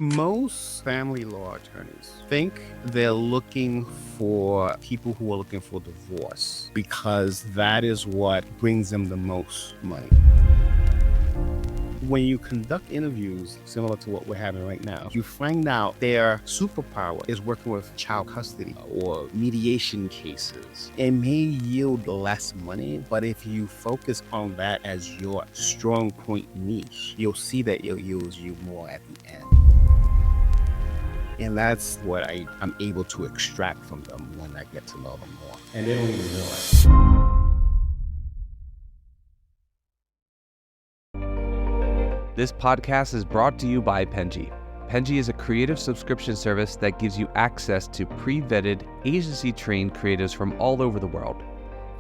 Most family law attorneys think they're looking for people who are looking for divorce because that is what brings them the most money. When you conduct interviews similar to what we're having right now, you find out their superpower is working with child custody or mediation cases. It may yield less money, but if you focus on that as your strong point niche, you'll see that it'll yield you more at the end. And that's what I'm able to extract from them when I get to know them more. And they don't even realize. This podcast is brought to you by Penji. Penji is a creative subscription service that gives you access to pre-vetted, agency-trained creatives from all over the world.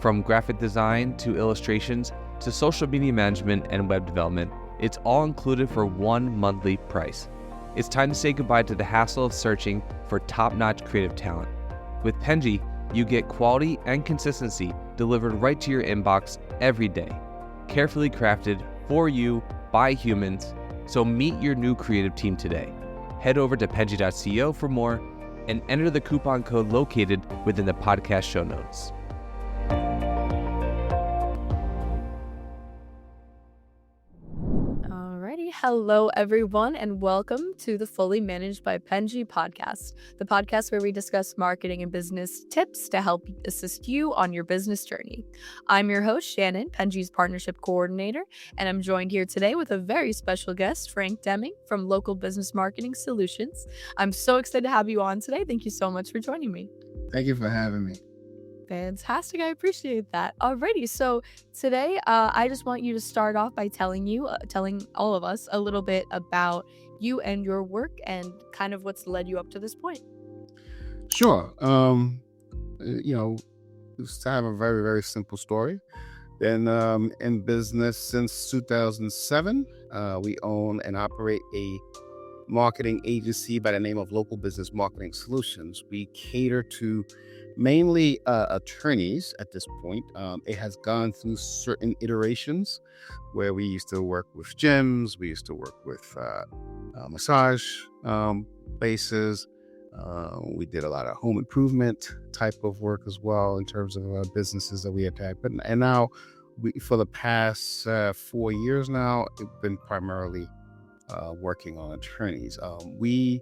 From graphic design to illustrations to social media management and web development, it's all included for one monthly price. It's time to say goodbye to the hassle of searching for top-notch creative talent. With Penji, you get quality and consistency delivered right to your inbox every day, carefully crafted for you by humans. So meet your new creative team today. Head over to penji.co for more and enter the coupon code located within the podcast show notes. Hello, everyone, and welcome to the Fully Managed by Penji podcast, the podcast where we discuss marketing and business tips to help assist you on your business journey. I'm your host, Shannon, Penji's partnership coordinator, and I'm joined here today with a very special guest, Frank Demming from Local Business Marketing Solutions. I'm so excited to have you on today. Thank you so much for joining me. Thank you for having me. Fantastic. I appreciate that. Alrighty. So today, I just want you to start off by telling all of us a little bit about you and your work and kind of what's led you up to this point. Sure. Just to have a very, very simple story. Been in business since 2007. We own and operate a marketing agency by the name of Local Business Marketing Solutions. We cater to mainly attorneys at this point. It has gone through certain iterations where we used to work with gyms, we used to work with massage places. We did a lot of home improvement type of work as well in terms of businesses that we attacked. And now, for the past 4 years now, it's been primarily working on attorneys. We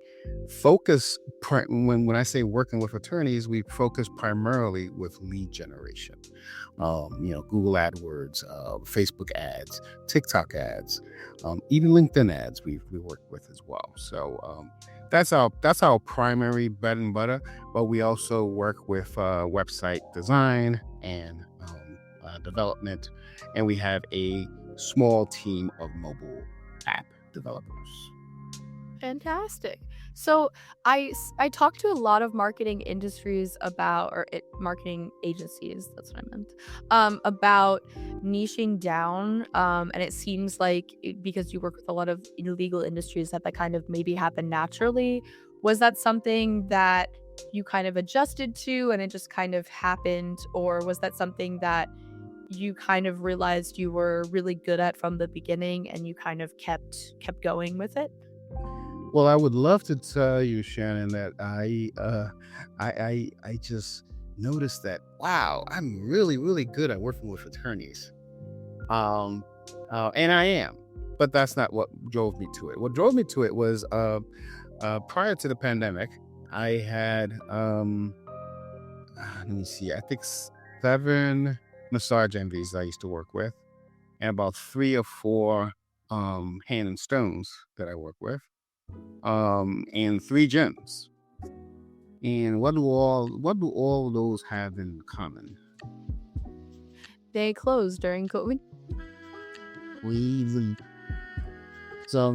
focus, when I say working with attorneys, we focus primarily with lead generation. Google AdWords, Facebook ads, TikTok ads, even LinkedIn ads we work with as well. So that's our primary bread and butter, but we also work with website design and development, and we have a small team of mobile app developers. Fantastic. So I talked to a lot of marketing industries marketing agencies, that's what I meant, about niching down. And it seems like because you work with a lot of illegal industries that kind of maybe happened naturally. Was that something that you kind of adjusted to and it just kind of happened? Or was that something that you kind of realized you were really good at from the beginning and you kind of kept going with it? Well, I would love to tell you, Shannon, that I just noticed that, wow, I'm really, really good at working with attorneys. And I am, but that's not what drove me to it. What drove me to it was prior to the pandemic, I had, let me see, I think 7 massage envies I used to work with, and about 3 or 4 hand and stones that I work with, and 3 gyms. And what do all those have in common? They closed during COVID. So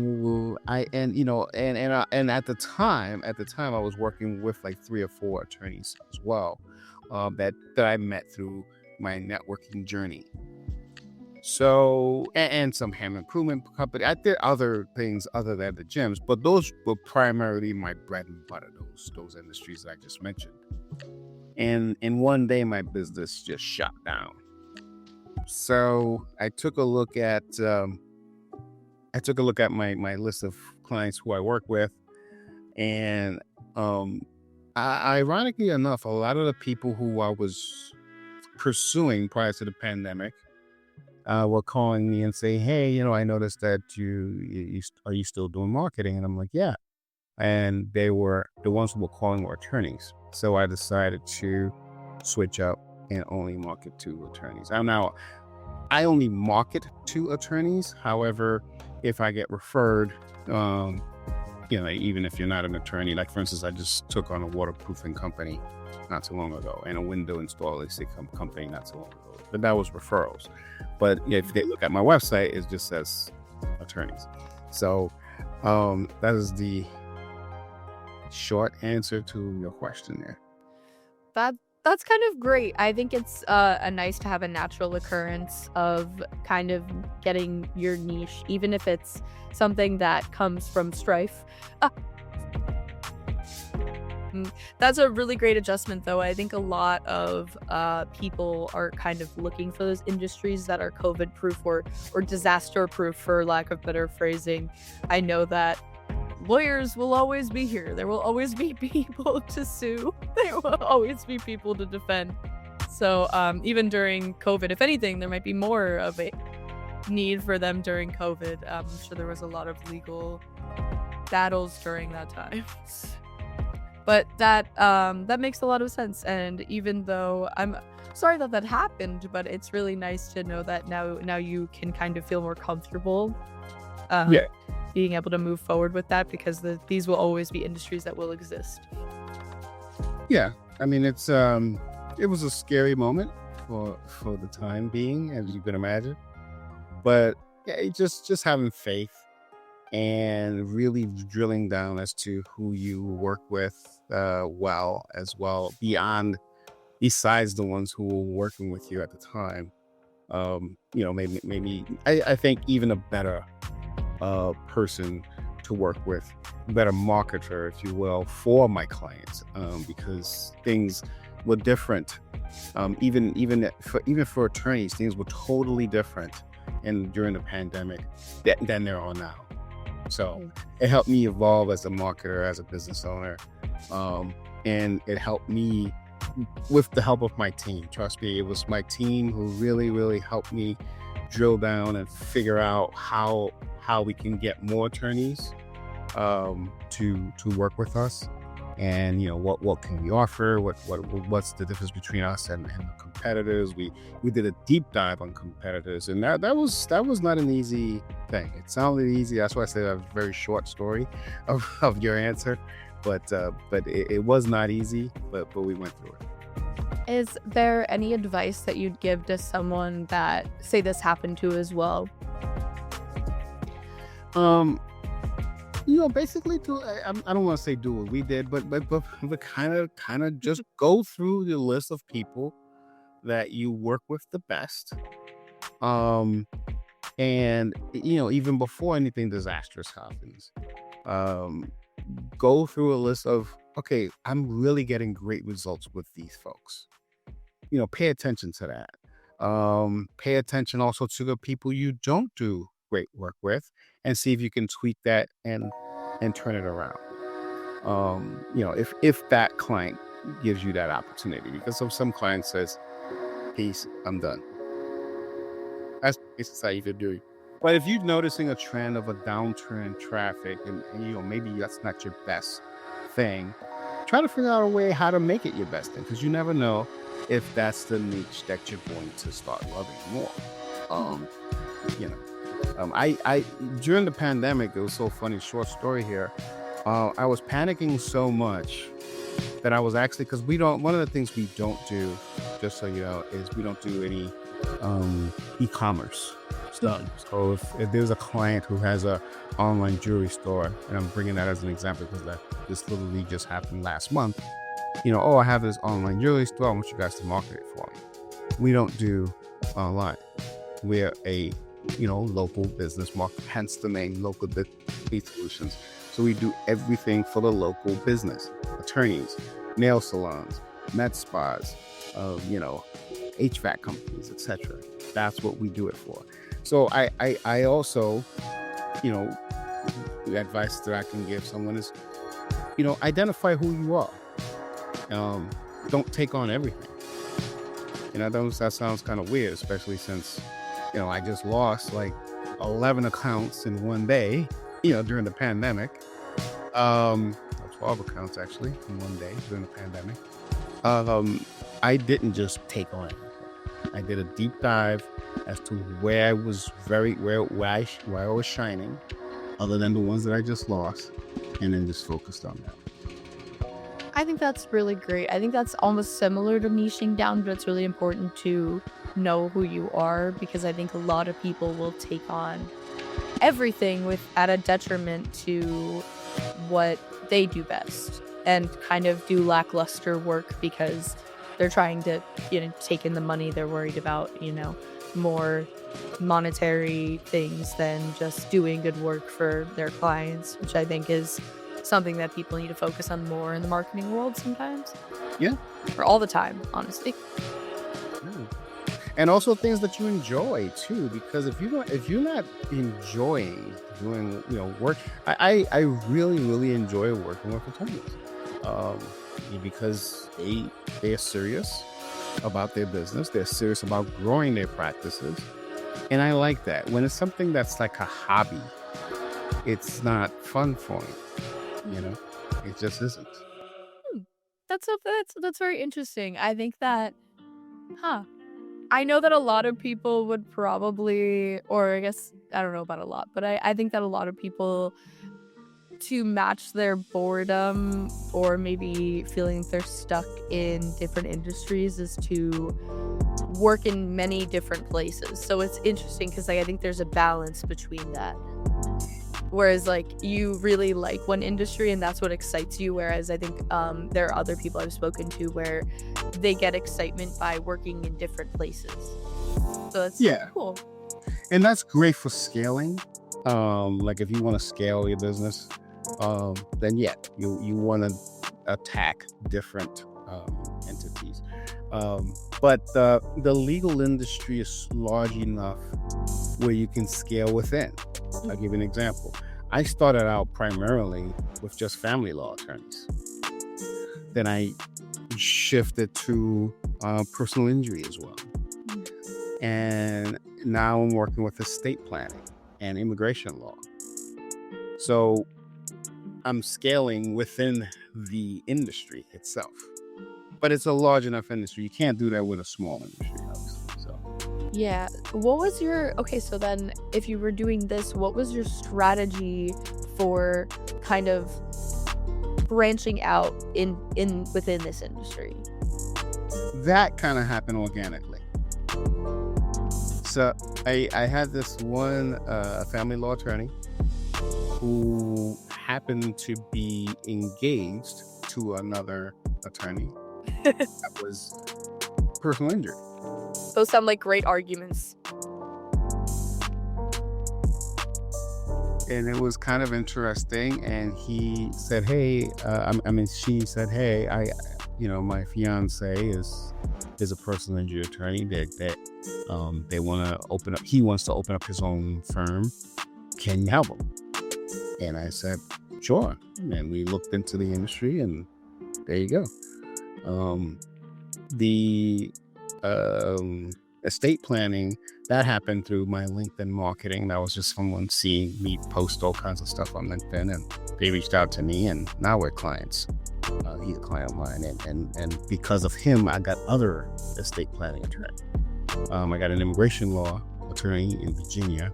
and at the time I was working with like 3 or 4 attorneys as well, that I met through my networking journey. So, and some home improvement company. I did other things other than the gyms, but those were primarily my bread and butter, those industries that I just mentioned. And one day my business just shut down. So I took a look at my list of clients who I work with, And ironically enough, a lot of the people who I was pursuing prior to the pandemic were calling me and saying, "Hey, I noticed that are you still doing marketing?" And I'm like, "Yeah." And they were the ones who were calling were attorneys. So I decided to switch up and only market to attorneys. Now I only market to attorneys. However, if I get referred, even if you're not an attorney, like for instance, I just took on a waterproofing company not too long ago and a window installation company not too long ago. But that was referrals. But if they look at my website, it just says attorneys. So that is the short answer to your question there. That's kind of great. I think it's a nice to have a natural occurrence of kind of getting your niche, even if it's something that comes from strife. That's a really great adjustment, though. I think a lot of people are kind of looking for those industries that are COVID proof or disaster proof, for lack of better phrasing. I know that lawyers will always be here. There will always be people to sue. There will always be people to defend. So even during COVID, if anything, there might be more of a need for them during COVID. I'm sure there was a lot of legal battles during that time. But that makes a lot of sense. And even though I'm sorry that happened, but it's really nice to know that now you can kind of feel more comfortable. Yeah. Being able to move forward with that, because these will always be industries that will exist. Yeah, I mean, it was a scary moment for the time being, as you can imagine. But yeah, just having faith and really drilling down as to who you work with besides the ones who were working with you at the time. Maybe I think even a better person to work with, better marketer, if you will, for my clients, because things were different. Even for attorneys, things were totally different during the pandemic than they are now. So it helped me evolve as a marketer, as a business owner, and it helped me with the help of my team. Trust me, it was my team who really, really helped me drill down and figure out how we can get more attorneys to work with us, and what can we offer, what's the difference between us and the competitors. We did a deep dive on competitors, and that was not an easy thing. It sounded easy, that's why I said a very short story of your answer, but it was not easy, but we went through it. Is there any advice that you'd give to someone that, say, this happened to as well? Basically I don't want to say do what we did, but kind of just go through the list of people that you work with the best. And even before anything disastrous happens, go through a list of, okay, I'm really getting great results with these folks. Pay attention to that. Pay attention also to the people you don't do great work with, and see if you can tweak that and turn it around. If that client gives you that opportunity, because some client says, "Peace, I'm done." That's how you could do it. But if you're noticing a trend of a downturn in traffic, and maybe that's not your best thing, try to figure out a way how to make it your best thing, because you never know if that's the niche that you're going to start loving more. I during the pandemic, it was so funny, short story here. I was panicking so much that I was actually, because one of the things we don't do, just so you know, is we don't do any e-commerce stuff. So if there's a client who has a online jewelry store, and I'm bringing that as an example because this literally just happened last month, I have this online jewelry store, I want you guys to market it for me. We don't do online. We're a local business market, hence the name Local Business Solutions. So we do everything for the local business: attorneys, nail salons, med spas, HVAC companies, etc. That's what we do it for. So I also, the advice that I can give someone is, identify who you are. Don't take on everything. That sounds kind of weird, especially since, I just lost like 11 accounts in one day, during the pandemic. 12 accounts actually in one day during the pandemic. I didn't just take on everything. I did a deep dive as to where I was where I was shining, other than the ones that I just lost, and then just focused on that. I think that's really great. I think that's almost similar to niching down, but it's really important to know who you are, because I think a lot of people will take on everything at a detriment to what they do best, and kind of do lackluster work because they're trying to, take in the money. They're worried about, more monetary things than just doing good work for their clients, which I think is something that people need to focus on more in the marketing world sometimes. Yeah. Or all the time, honestly. And also things that you enjoy too, because if you're not enjoying doing work, I really, really enjoy working with attorneys, because they are serious about their business. They're serious about growing their practices, and I like that. When it's something that's like a hobby, it's not fun for me. It just isn't. That's very interesting. I think that, I know that a lot of people would probably, or I guess I don't know about a lot, but I think that a lot of people, to match their boredom or maybe feeling they're stuck in different industries, is to work in many different places. So it's interesting because I think there's a balance between that. Whereas you really like one industry and that's what excites you. Whereas I think there are other people I've spoken to where they get excitement by working in different places. So that's cool. And that's great for scaling. Like if you want to scale your business, then you want to attack different entities. But the legal industry is large enough where you can scale within. I'll give you an example. I started out primarily with just family law attorneys. Then I shifted to personal injury as well. And now I'm working with estate planning and immigration law. So I'm scaling within the industry itself. But it's a large enough industry. You can't do that with a small industry, obviously. Yeah. What was so then if you were doing this, what was your strategy for kind of branching out within this industry? That kind of happened organically. So I had this one family law attorney who happened to be engaged to another attorney that was personal injury. Those sound like great arguments. And it was kind of interesting. And he said, "Hey," she said, "Hey, my fiance is a personal injury attorney. They want to open up. He wants to open up his own firm. Can you help him?" And I said, "Sure." And we looked into the industry, and there you go. The estate planning, that happened through my LinkedIn marketing. That was just someone seeing me post all kinds of stuff on LinkedIn, and they reached out to me, and now we're clients. He's a client of mine, and because of him, I got other estate planning attorney. I got an immigration law attorney in Virginia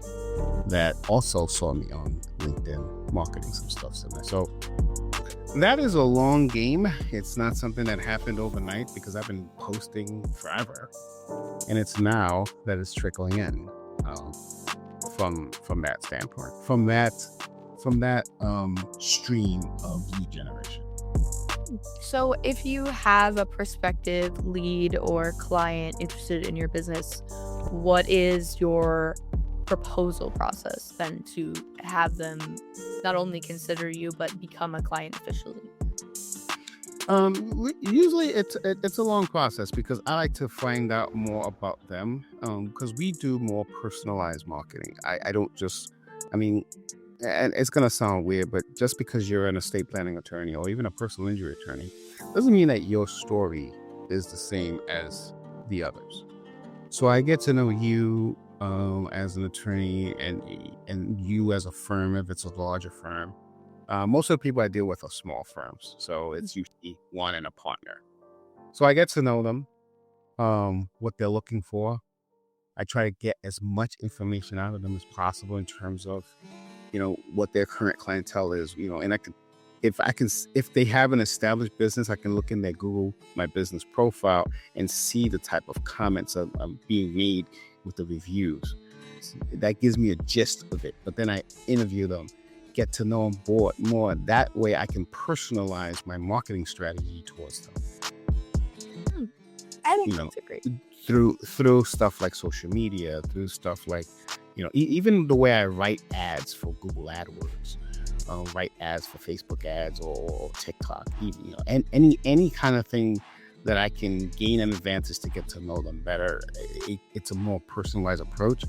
that also saw me on LinkedIn marketing some stuff similar. So that is a long game. It's not something that happened overnight, because I've been posting forever, and it's now that it's trickling in from that standpoint, from that stream of lead generation. So if you have a prospective lead or client interested in your business, what is your proposal process then to have them not only consider you but become a client officially? Usually it's a long process, because I like to find out more about them, because we do more personalized marketing. I don't just, and it's going to sound weird, but just because you're an estate planning attorney or even a personal injury attorney doesn't mean that your story is the same as the others. So I get to know you as an attorney and you as a firm, if it's a larger firm. Most of the people I deal with are small firms, so it's usually one and a partner. So I get to know them, what they're looking for. I try to get as much information out of them as possible in terms of, what their current clientele is, and if they have an established business, I can look in their Google My Business profile and see the type of comments of being made with the reviews. That gives me a gist of it. But then I interview them, get to know them more. That way I can personalize my marketing strategy towards them. I think that's great. Through stuff like social media, through stuff like, even the way I write ads for Google AdWords, write ads for Facebook ads or TikTok, even, and any kind of thing that I can gain an advantage to get to know them better. It's a more personalized approach,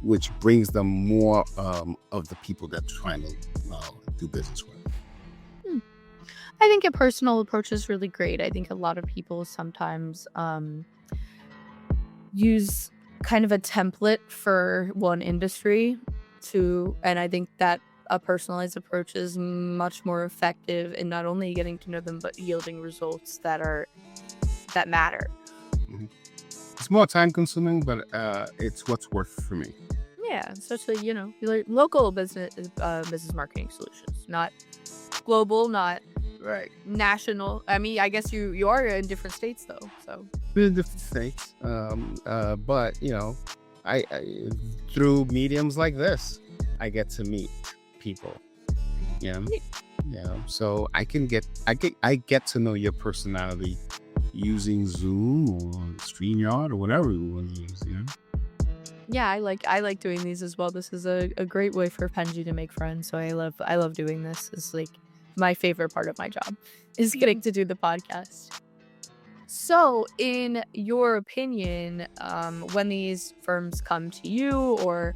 which brings them more of the people that they're trying to do business with. I think a personal approach is really great. I think a lot of people sometimes use kind of a template for one industry and I think that a personalized approach is much more effective in not only getting to know them, but yielding results that matter. Mm-hmm. It's more time consuming, but it's what's worth for me. Yeah, especially, local business marketing solutions, not global, not right national. I mean, I guess you are in different states though, so we're in different states, but I through mediums like this I get to meet people, so I get to know your personality using Zoom or StreamYard or whatever you want to use. Yeah, I like doing these as well. This is a great way for Penji to make friends, so I love doing this. It's like my favorite part of my job is getting to do the podcast. So in your opinion, when these firms come to you or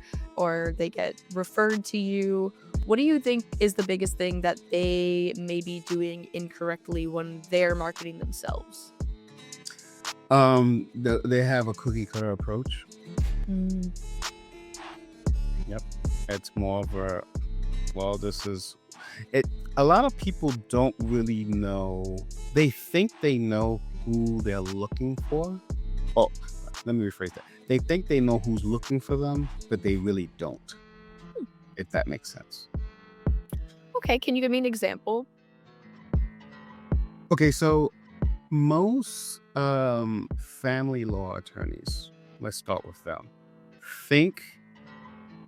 they get referred to you, what do you think is the biggest thing that they may be doing incorrectly when they're marketing themselves? They have a cookie cutter approach. Yep. It's more of this is it. A lot of people don't really know. They think they know who they're looking for. Oh, let me rephrase that. They think they know who's looking for them, but they really don't. If that makes sense. Okay, can you give me an example? Okay, so most family law attorneys, let's start with them, think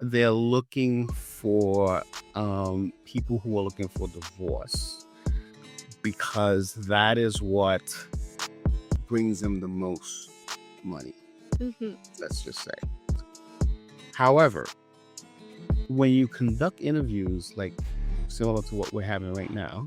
they're looking for people who are looking for divorce because that is what brings them the most money. Let's just say. However, when you conduct interviews like similar to what we're having right now,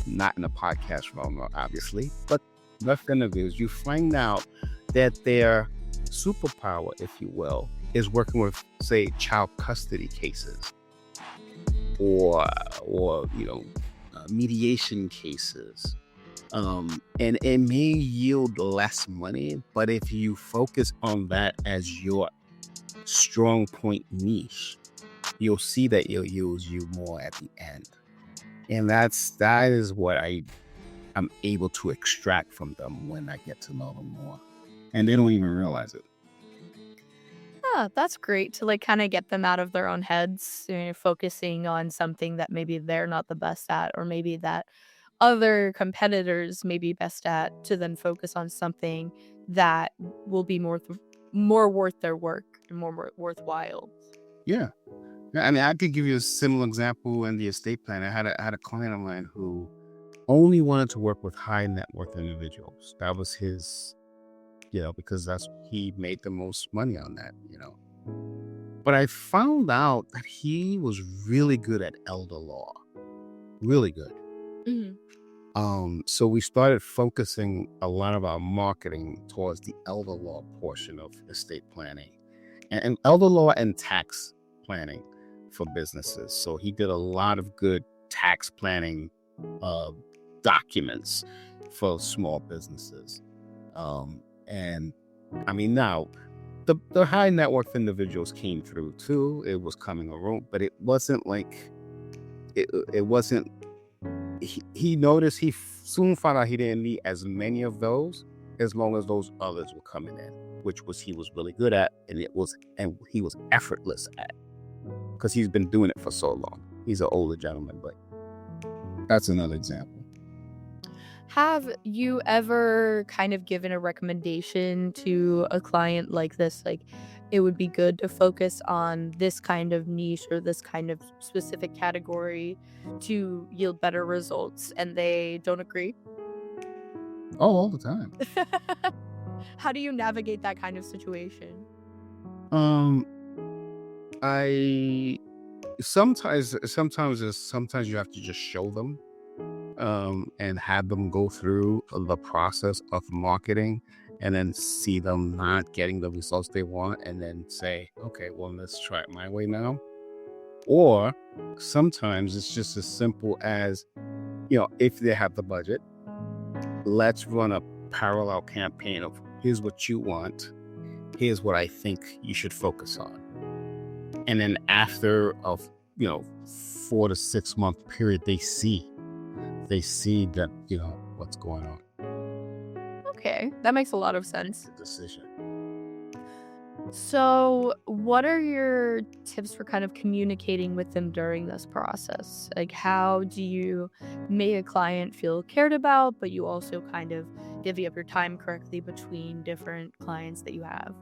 not in a podcast realm, obviously, but left interviews, you find out that their superpower, if you will, is working with, say, child custody cases or mediation cases. And it may yield less money, but if you focus on that as your strong point niche, you'll see that it'll use you more at the end. And that is what I'm able to extract from them when I get to know them more. And they don't even realize it. That's great to kind of get them out of their own heads, focusing on something that maybe they're not the best at, or maybe that other competitors may be best at, to then focus on something that will be more worth their work and more worthwhile. Yeah. I mean, I could give you a similar example in the estate plan. I had a client of mine who only wanted to work with high net worth individuals. That was his, because he made the most money on that, But I found out that he was really good at elder law, really good. So we started focusing a lot of our marketing towards the elder law portion of estate planning and elder law and tax planning. for businesses. So he did a lot of good tax planning documents for small businesses. And I mean, now the high net worth individuals came through too. It was coming around, but it wasn't like it wasn't. He noticed, he soon found out he didn't need as many of those as long as those others were coming in, which he was really good at, and he was effortless at, because he's been doing it for so long. He's an older gentleman, but that's another example. Have you ever kind of given a recommendation to a client like this? Like, it would be good to focus on this kind of niche or this kind of specific category to yield better results, and they don't agree? Oh, all the time. How do you navigate that kind of situation? I sometimes you have to just show them, and have them go through the process of marketing, and then see them not getting the results they want, and then say, okay, well, let's try it my way now. Or sometimes it's just as simple as, if they have the budget, let's run a parallel campaign of, here's what you want, here's what I think you should focus on. And then after 4 to 6 month period, they see that, what's going on. Okay, that makes a lot of sense. The decision. So, what are your tips for kind of communicating with them during this process? Like, how do you make a client feel cared about, but you also kind of divvy up your time correctly between different clients that you have?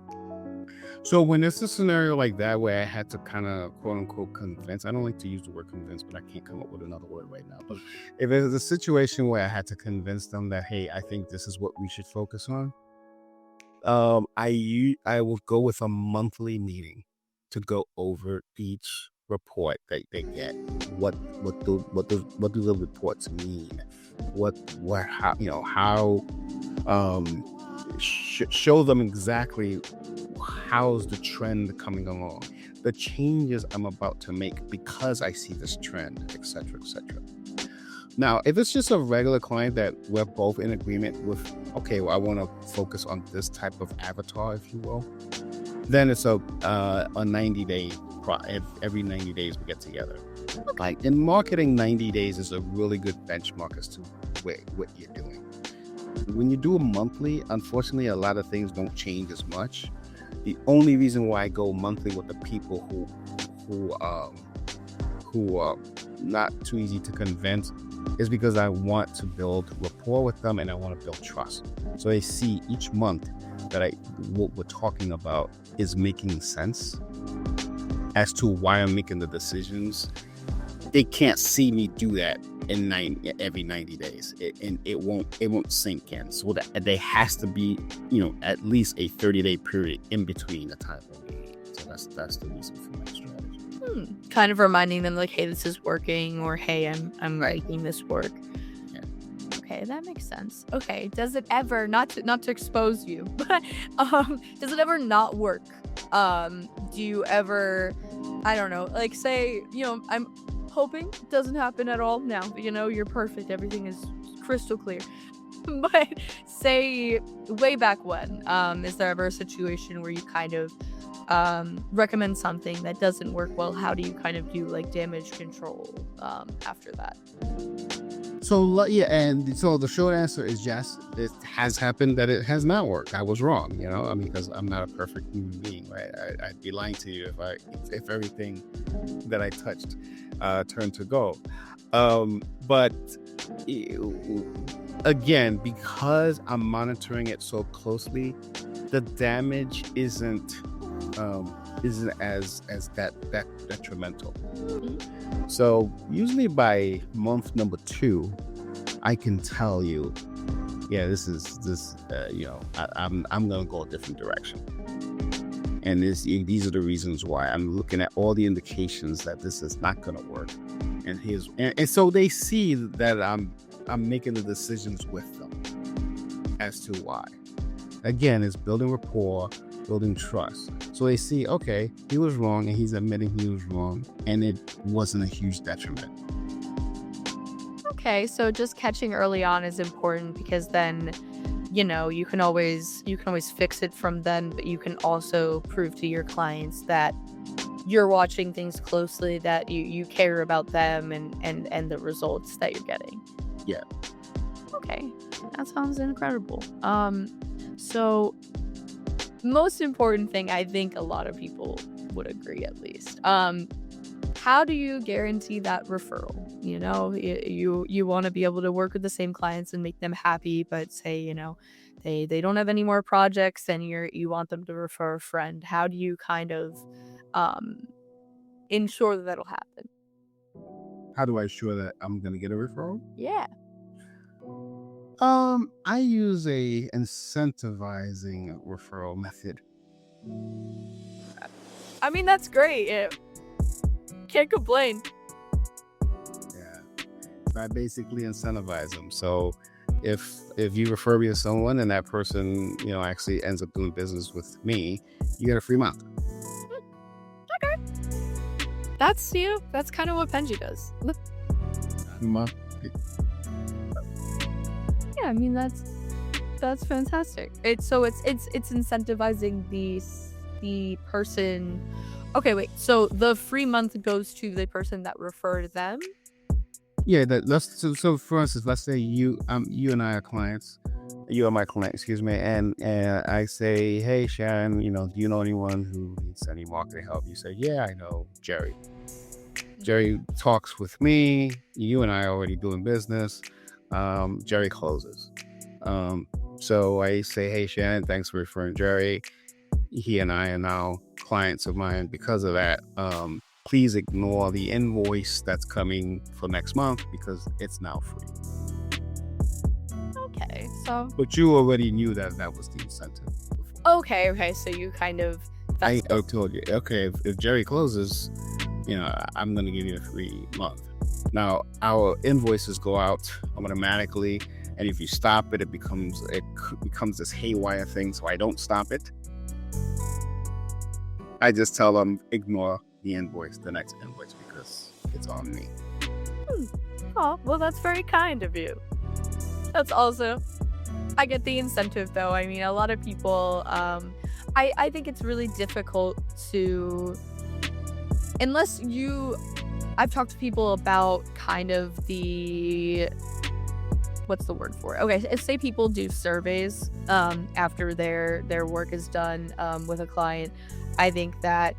So when it's a scenario like that where I had to kind of quote unquote convince, I don't like to use the word convince, but I can't come up with another word right now. But if it's a situation where I had to convince them that, hey, I think this is what we should focus on, I will go with a monthly meeting to go over each report that they get. What do the reports mean? Show them exactly how's the trend coming along, the changes I'm about to make because I see this trend, etc., etc. Now, if it's just a regular client that we're both in agreement with, okay, well, I want to focus on this type of avatar, if you will, then it's a 90-day, every 90 days we get together. Like in marketing, 90 days is a really good benchmark as to what you're doing. When you do a monthly, unfortunately, a lot of things don't change as much. The only reason why I go monthly with the people who are not too easy to convince is because I want to build rapport with them and I want to build trust. So they see each month that what we're talking about is making sense as to why I'm making the decisions. They can't see me do that in every 90 days, and it won't sink in. So that there has to be, at least a 30-day period in between the time of meeting. So that's the reason for my strategy. Kind of reminding them like, hey, this is working, or hey, I'm making this work. Yeah. Okay, that makes sense. Okay, does it ever, not to expose you, but does it ever not work? Do you ever, I don't know, like say, I'm hoping it doesn't happen at all now, you're perfect, everything is crystal clear. But say way back when, is there ever a situation where you kind of recommend something that doesn't work well? How do you kind of do like damage control after that? So yeah, and so the short answer is yes, it has happened that it has not worked. I was wrong, because I'm not a perfect human being, right? I'd be lying to you if everything that I touched turned to gold. But again, because I'm monitoring it so closely, the damage isn't as that detrimental. So usually by month number 2, I can tell you, yeah, I'm gonna go a different direction. And these are the reasons why. I'm looking at all the indications that this is not gonna work. And so they see that I'm making the decisions with them as to why. Again, it's building rapport, building trust. So they see, okay, he was wrong and he's admitting he was wrong and it wasn't a huge detriment. Okay, so just catching early on is important because then, you can always fix it from then, but you can also prove to your clients that you're watching things closely, that you care about them and the results that you're getting. Yeah. Okay, that sounds incredible. So most important thing, I think a lot of people would agree at least. How do you guarantee that referral? You want to be able to work with the same clients and make them happy, but say, they don't have any more projects and you want them to refer a friend. How do you kind of um ensure that that'll happen? How do I ensure that I'm going to get a referral? Yeah. I use a incentivizing referral method. I mean, that's great. Can't complain. Yeah. So I basically incentivize them. So if you refer me to someone and that person, actually ends up doing business with me, you get a free month. Okay. That's kind of what Penji does. Free month. Yeah, I mean that's fantastic. It's incentivizing the person. Okay, wait. So the free month goes to the person that referred them. Yeah, so for instance, let's say you and I are clients. You are my client, excuse me, and I say, hey Sharon, do you know anyone who needs any marketing help? You say, yeah, I know Jerry. Jerry talks with me. You and I are already doing business. Jerry closes. So I say, hey Sharon, thanks for referring Jerry. He and I are now clients of mine because of that. Please ignore the invoice that's coming for next month because it's now free. Okay, so. But you already knew that was the incentive. Okay, so you kind of. I told you, okay, if Jerry closes, I'm going to give you a free month. Now, our invoices go out automatically, and if you stop it, it becomes this haywire thing, so I don't stop it. I just tell them, ignore the next invoice, because it's on me. Oh, well, that's very kind of you. That's also, I get the incentive though. I mean, a lot of people, I think it's really difficult to, I've talked to people about kind of what's the word for it? Okay, if say people do surveys after their work is done with a client, I think that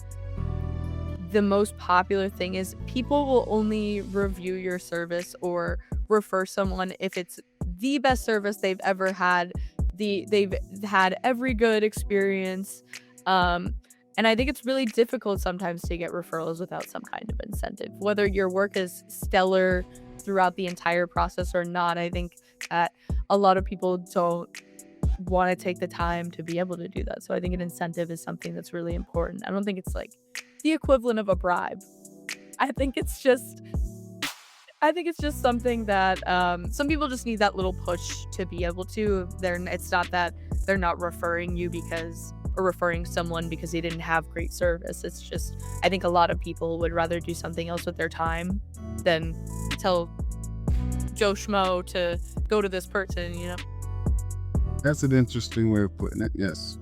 the most popular thing is people will only review your service or refer someone if it's the best service they've ever had. They've had every good experience. And I think it's really difficult sometimes to get referrals without some kind of incentive. Whether your work is stellar throughout the entire process or not, I think that a lot of people don't want to take the time to be able to do that. So I think an incentive is something that's really important. I don't think it's like the equivalent of a bribe. I think it's just something that some people just need that little push to be able to. It's not that they're not referring you or referring someone because they didn't have great service. It's just, I think a lot of people would rather do something else with their time than tell Joe Schmo to go to this person, That's an interesting way of putting it, yes.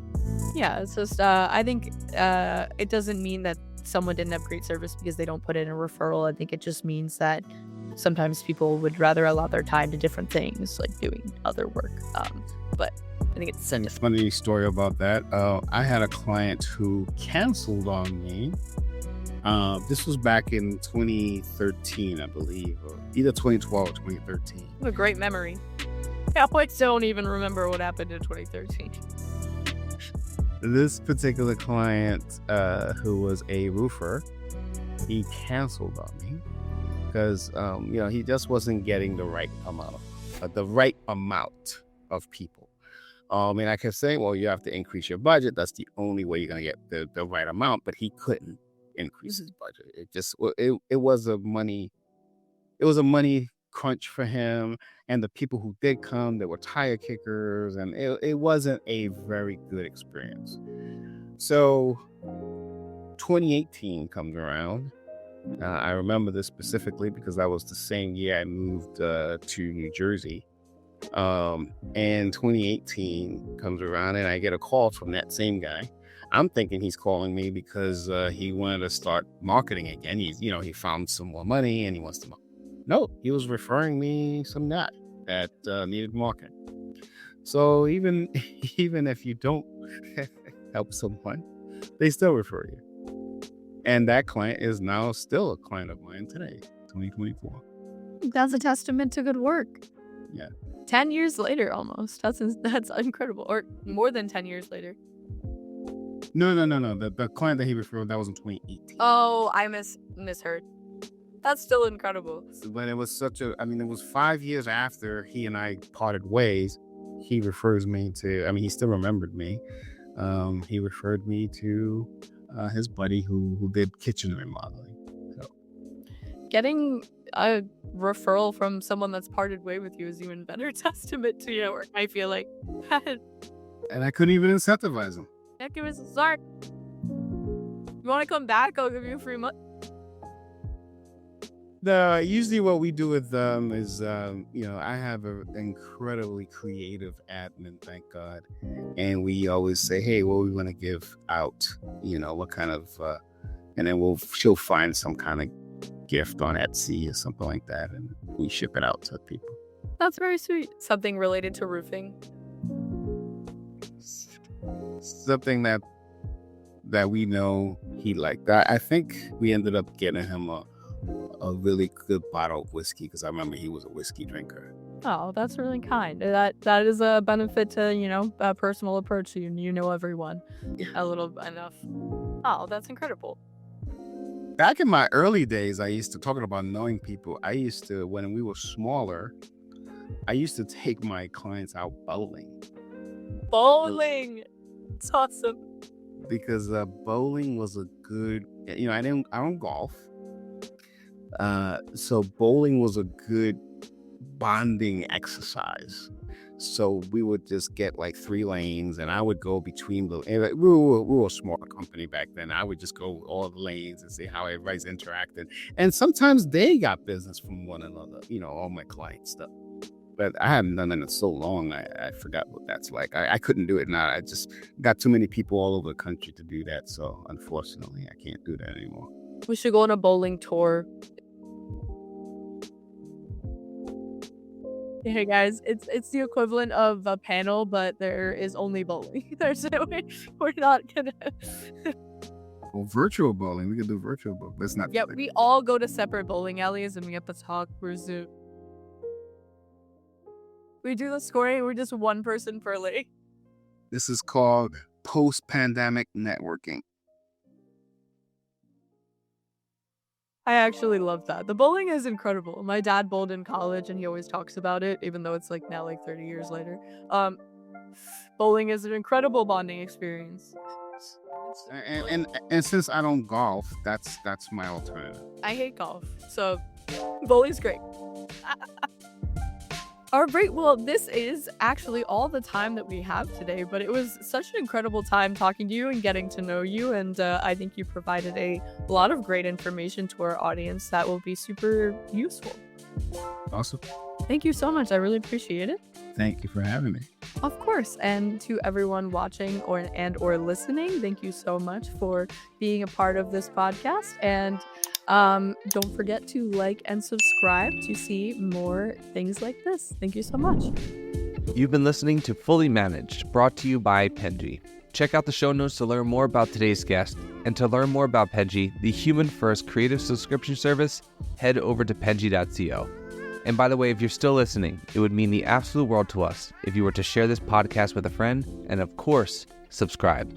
Yeah, it's just, I think it doesn't mean that someone didn't have great service because they don't put in a referral. I think it just means that sometimes people would rather allot their time to different things, like doing other work. But I think it's a funny story about that. I had a client who canceled on me. This was back in 2013, I believe, or either 2012 or 2013. A great memory. Yeah, I don't even remember what happened in 2013. This particular client, who was a roofer, he canceled on me because, he just wasn't getting the right amount of people. And I kept saying, well, you have to increase your budget. That's the only way you're going to get the right amount. But he couldn't increase his budget. It was a money crunch for him. And the people who did come, they were tire kickers, and it wasn't a very good experience. So 2018 comes around. I remember this specifically because that was the same year I moved to New Jersey. And 2018 comes around and I get a call from that same guy. I'm thinking he's calling me because he wanted to start marketing again. He found some more money and he wants to. No, he was referring me some guy that needed marketing. So even if you don't help someone, they still refer you. And that client is now still a client of mine today, 2024. That's a testament to good work. Yeah. 10 years later, almost. That's incredible. Or more than 10 years later. No. The client that he referred, that was in 2018. Oh, I misheard. That's still incredible. But it was it was 5 years after he and I parted ways. He refers me to, he still remembered me. He referred me to his buddy who did kitchen remodeling. So. Getting a referral from someone that's parted way with you is even better testament to your work, I feel like. And I couldn't even incentivize him. Yeah, give us a start. You want to come back? I'll give you a free month. Usually what we do with them is, I have an incredibly creative admin, thank God. And we always say, hey, what we want to give out, what kind of, and then she'll find some kind of gift on Etsy or something like that. And we ship it out to people. That's very sweet. Something related to roofing. Something that we know he liked. I think we ended up getting him a really good bottle of whiskey because I remember he was a whiskey drinker. Oh, that's really kind. That is a benefit to, a personal approach. You know everyone a little enough. Oh, that's incredible. Back in my early days, talking about knowing people, when we were smaller, I used to take my clients out bowling. Bowling! It's awesome. Because bowling was a good, I don't golf. So bowling was a good bonding exercise. So we would just get like 3 lanes and I would go between we were a smaller company back then. I would just go all the lanes and see how everybody's interacting. And sometimes they got business from one another, all my client stuff. But I haven't done it in so long, I forgot what that's like. I couldn't do it now. I just got too many people all over the country to do that. So unfortunately, I can't do that anymore. We should go on a bowling tour. Hey guys, it's the equivalent of a panel, but there is only bowling. There's no way we're not gonna. Well, virtual bowling, we could do virtual bowling. Let's not. Yeah, we all go to separate bowling alleys and we have to talk. We do the scoring. We're just one person per lane. This is called post-pandemic networking. I actually love that. The bowling is incredible. My dad bowled in college and he always talks about it, even though it's now 30 years later. Bowling is an incredible bonding experience. And since I don't golf, that's my alternative. I hate golf, so bowling's great. All right, well, this is actually all the time that we have today, but it was such an incredible time talking to you and getting to know you, and I think you provided a lot of great information to our audience that will be super useful. Awesome. Thank you so much. I really appreciate it. Thank you for having me. Of course. And to everyone watching or listening, thank you so much for being a part of this podcast. And don't forget to like and subscribe to see more things like this. Thank you so much. You've been listening to Fully Managed, brought to you by Penji. Check out the show notes to learn more about today's guest. And to learn more about Penji, the human-first creative subscription service, head over to penji.co. And by the way, if you're still listening, it would mean the absolute world to us if you were to share this podcast with a friend and, of course, subscribe.